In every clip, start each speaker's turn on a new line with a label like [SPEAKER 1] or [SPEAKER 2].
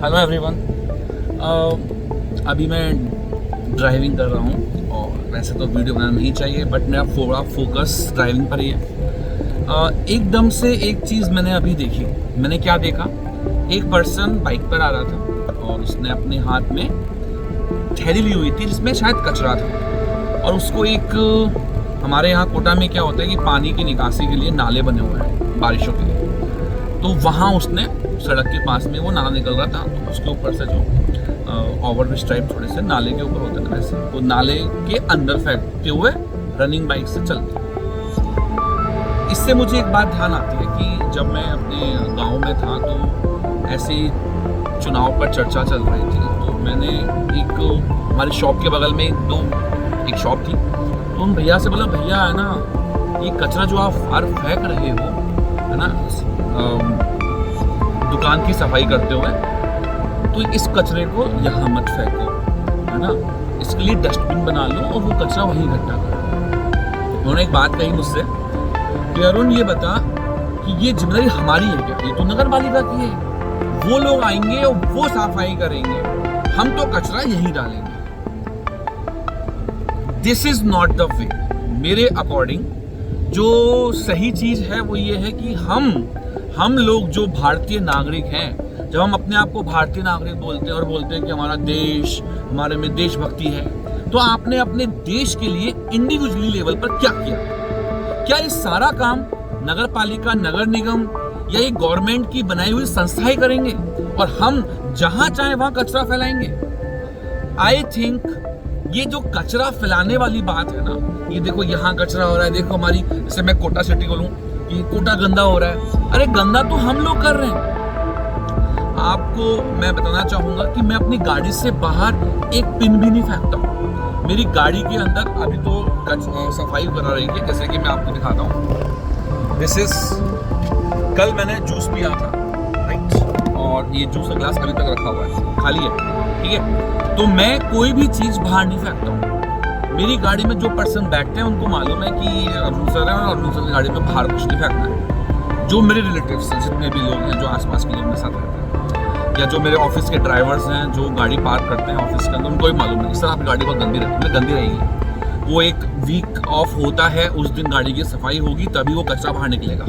[SPEAKER 1] Hello everyone. अभी मैं driving कर रहा हूँ और वैसे तो वीडियो बनाना नहीं चाहिए, बट मेरा पूरा फोकस ड्राइविंग पर ही है। एकदम से एक चीज़ मैंने अभी देखी। मैंने क्या देखा, एक पर्सन बाइक पर आ रहा था और उसने अपने हाथ में थैली ली हुई थी जिसमें शायद कचरा था, और उसको एक हमारे यहाँ कोटा में क्या होता है कि पानी की निकासी के लिए नाले बने हुए हैं बारिशों के लिए, तो वहाँ उसने सड़क के पास में वो नाला निकल रहा था, तो उसके ऊपर से जो ओवरब्रिज टाइप थोड़े से नाले के ऊपर होते हैं वैसे, तो नाले के अंदर फेंकते हुए रनिंग बाइक से चलते। इससे मुझे एक बात ध्यान आती है कि जब मैं अपने गांव में था तो ऐसे चुनाव पर चर्चा चल रही थी, तो मैंने एक हमारे शॉप के बगल में एक शॉप थी, तो उन भैया से बोला, भैया है ना ये कचरा जो आप बाहर फेंक रहे हो है ना दुकान की सफाई करते हुए, तो इस कचरे को यहाँ मत फेंको है ना, इसके लिए डस्टबिन बना लो और वो कचरा वहीं इकट्ठा करो। उन्होंने एक बात कही मुझसे कि अरुण ये बता कि ये जिम्मेदारी हमारी है क्या? ये तो नगर पालिका की है, वो लोग आएंगे और वो सफाई करेंगे, हम तो कचरा यहीं डालेंगे। This is not the way. मेरे अकॉर्डिंग जो सही चीज है वो ये है कि हम लोग जो भारतीय नागरिक हैं, जब हम अपने आप को भारतीय नागरिक बोलते हैं और बोलते हैं कि हमारा देश, हमारे में देशभक्ति है, तो आपने अपने देश के लिए इंडिविजुअली लेवल पर क्या किया? क्या ये सारा काम नगर पालिका, नगर निगम या ये गवर्नमेंट की बनाई हुई संस्थाएं करेंगे और हम जहां चाहे वहां कचरा फैलाएंगे? आई थिंक ये जो कचरा फैलाने वाली बात है ना, ये देखो यहाँ कचरा हो रहा है, देखो हमारी, जैसे मैं कोटा सिटी बोलूं कि कोटा गंदा हो रहा है, अरे गंदा तो हम लोग कर रहे हैं। आपको मैं बताना चाहूंगा कि मैं अपनी गाड़ी से बाहर एक पिन भी नहीं फेंकता हूँ। मेरी गाड़ी के अंदर अभी तो सफाई करा रही है, जैसे कि मैं आपको दिखाता हूँ। दिस इज, कल मैंने जूस पिया था राइट, और ये जूस का ग्लास अभी तक रखा हुआ है, खाली है, ठीक है। तो मैं कोई भी चीज बाहर नहीं फेंकता हूँ। मेरी गाड़ी में जो पर्सन बैठते हैं उनको मालूम है कि अरुण सर है और अरुण सर की गाड़ी में बाहर कुछ नहीं फेंकना है। जो मेरे रिलेटिव्स हैं, जितने भी लोग हैं जो आसपास के लोग मेरे साथ रहते हैं, या जो मेरे ऑफिस के ड्राइवर्स हैं जो गाड़ी पार्क करते हैं ऑफिस के अंदर, उनको भी मालूम है कि सर आपकी गाड़ी बहुत गंदी रहती है, गंदी रहेगी। वो एक वीक ऑफ होता है, उस दिन गाड़ी की सफाई होगी तभी वो कचरा बाहर निकलेगा।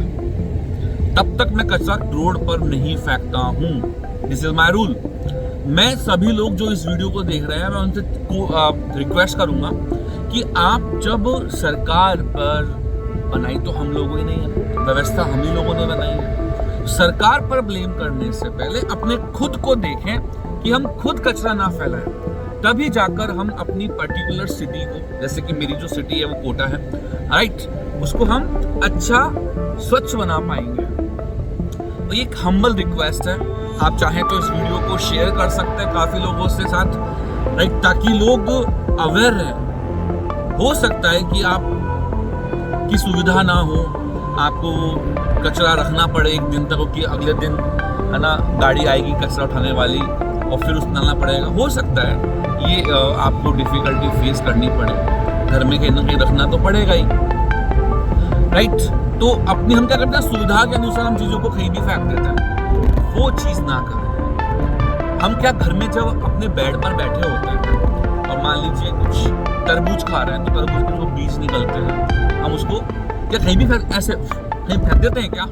[SPEAKER 1] तब तक मैं कचरा रोड पर नहीं फेंकता हूँ। This is my rule. मैं सभी लोग जो इस वीडियो को देख रहे हैं, मैं उनसे रिक्वेस्ट करूंगा कि आप, जब सरकार पर बनाई तो हम लोगों ही नहीं है, व्यवस्था हम ही लोगों ने बनाई है, सरकार पर ब्लेम करने से पहले अपने खुद को देखें कि हम खुद कचरा ना फैलाएं, तभी जाकर हम अपनी पर्टिकुलर सिटी को, जैसे कि मेरी जो सिटी है वो कोटा है राइट, उसको हम अच्छा स्वच्छ बना पाएंगे। तो ये एक हम्बल रिक्वेस्ट है। आप चाहें तो इस वीडियो को शेयर कर सकते हैं काफी लोगों से साथ राइट, ताकि लोग अवेयर रहें। हो सकता है कि आप की सुविधा ना हो, आपको कचरा रखना पड़े एक दिन तक, कि अगले दिन है ना गाड़ी आएगी कचरा उठाने वाली और फिर उसको डालना पड़ेगा। हो सकता है ये आपको डिफिकल्टी फेस करनी पड़े, घर में कहीं ना कहीं रखना तो पड़ेगा ही राइट। तो अपनी हम क्या करते हैं, सुविधा के अनुसार हम चीजों को कहीं भी फेंक देते हैं। वो चीज ना करें। हम क्या, घर में जब अपने बेड पर बैठे होते हैं और मान लीजिए कुछ तरबूज खा रहे हैं, तो तरबूज के जो बीज निकलते हैं, हम उसको क्या कहीं भी ऐसे कहीं फेंक देते हैं क्या?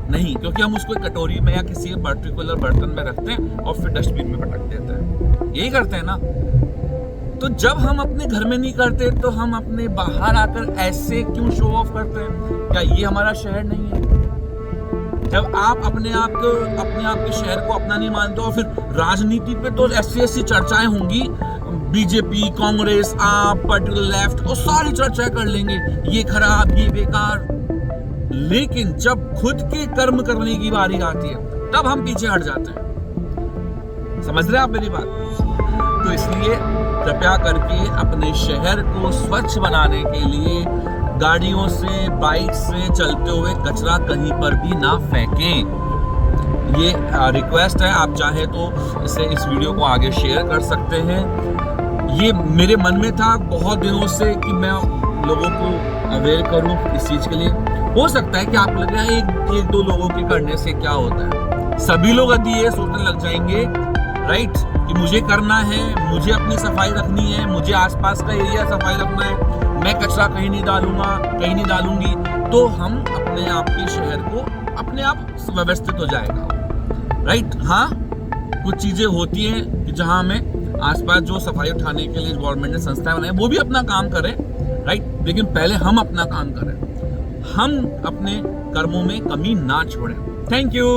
[SPEAKER 1] नहीं, क्योंकि हम उसको एक कटोरी में या किसी पर्टिकुलर बर्तन में रखते हैं और फिर डस्टबिन में पटक देते हैं। यही करते हैं ना। तो जब हम अपने घर में नहीं करते तो हम अपने बाहर आकर ऐसे क्यों शो ऑफ करते हैं? क्या ये हमारा शहर नहीं है? जब आप अपने आप के शहर को अपना नहीं मानते हो, फिर राजनीति पे तो ऐसी चर्चाएं होंगी, बीजेपी, कांग्रेस, आप, पर्टिकुलर लेफ्ट, और सारी चर्चाएं कर लेंगे, ये खराब, ये बेकार। लेकिन जब खुद के कर्म करने की बारी आती है तब हम पीछे हट जाते हैं। समझ रहे हैं आप मेरी बात? तो इसलिए कृपया करके अपने शहर को स्वच्छ बनाने के लिए गाड़ियों से, बाइक से चलते हुए कचरा कहीं पर भी ना फेंकें। ये रिक्वेस्ट है। आप चाहे तो इस वीडियो को आगे शेयर कर सकते हैं। ये मेरे मन में था बहुत दिनों से कि मैं लोगों को अवेयर करूं इस चीज के लिए। हो सकता है कि आप लग रहा है एक दो लोगों के करने से क्या होता है, सभी लोग यदि ये सोचने लग जाएंगे, राइट, कि मुझे करना है, मुझे अपनी सफाई रखनी है, मुझे आसपास का एरिया सफाई रखना है, मैं कचरा कहीं नहीं डालूंगा, कहीं नहीं डालूंगी, तो हम अपने आप के शहर को अपने आप व्यवस्थित हो जाएगा, राइट। हाँ, कुछ चीजें होती हैं कि जहां हमें आसपास जो सफाई उठाने के लिए गवर्नमेंट ने संस्थाएं बनाई वो भी अपना काम करें, राइट, लेकिन पहले हम अपना काम करें, हम अपने कर्मों में कमी ना छोड़ें। Thank you.